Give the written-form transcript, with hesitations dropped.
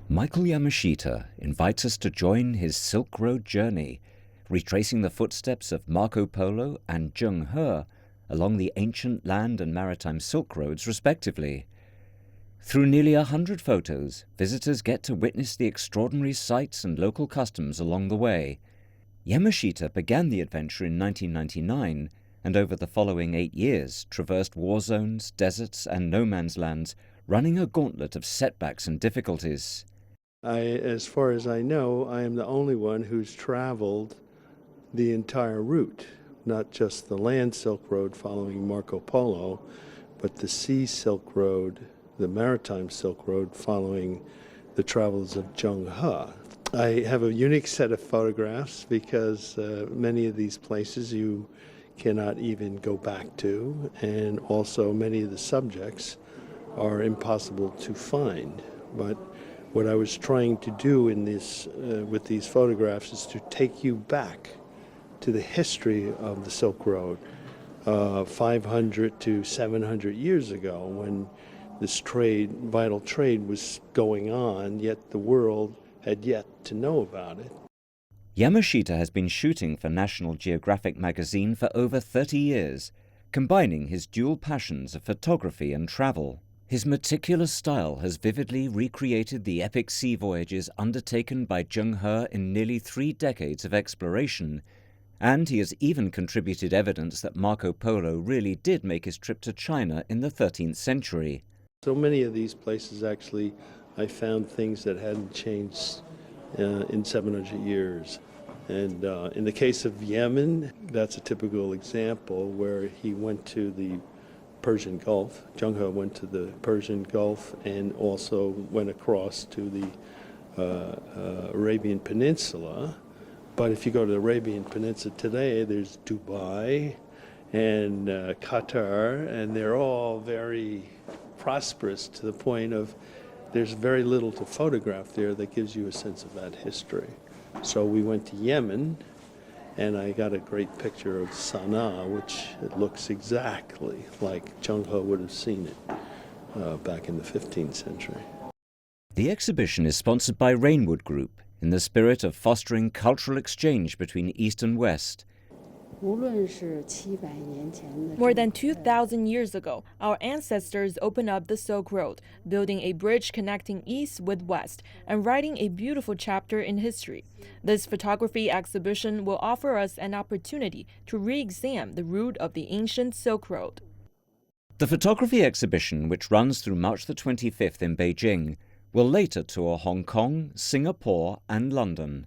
Michael Yamashita invites us to join his Silk Road journey, retracing the footsteps of Marco Polo and Zheng He along the ancient land and maritime Silk Roads, respectively. Through nearly 100 photos, visitors get to witness the extraordinary sights and local customs along the way. Yamashita began the adventure in 1999, and over the following 8 years traversed war zones, deserts, and no man's lands, running a gauntlet of setbacks and difficulties. As far as I know, I am the only one who's traveled the entire route, not just the land Silk Road following Marco Polo, but the sea Silk Road, the maritime Silk Road following the travels of Zheng He. I have a unique set of photographs because many of these places you cannot even go back to, and also many of the subjects are impossible to find. But what I was trying to do in this, with these photographs is to take you back to the history of the Silk Road 500 to 700 years ago, when this vital trade was going on, yet the world had yet to know about it. Yamashita has been shooting for National Geographic Magazine for over 30 years, combining his dual passions of photography and travel. His meticulous style has vividly recreated the epic sea voyages undertaken by Zheng He in nearly 3 decades of exploration, and he has even contributed evidence that Marco Polo really did make his trip to China in the 13th century. So many of these places, actually, I found things that hadn't changed in 700 years. And in the case of Yemen, that's a typical example where he went to the Persian Gulf. Zheng He went to the Persian Gulf and also went across to the Arabian Peninsula. But if you go to the Arabian Peninsula today, there's Dubai and Qatar, and they're all very prosperous to the point of there's very little to photograph there that gives you a sense of that history. So we went to Yemen, and I got a great picture of Sana'a, which it looks exactly like Zheng He would have seen it back in the 15th century. The exhibition is sponsored by Reignwood Group in the spirit of fostering cultural exchange between East and West. More than 2,000 years ago, our ancestors opened up the Silk Road, building a bridge connecting East with West and writing a beautiful chapter in history. This photography exhibition will offer us an opportunity to re-examine the route of the ancient Silk Road. The photography exhibition, which runs through March the 25th in Beijing, will later tour Hong Kong, Singapore, and London.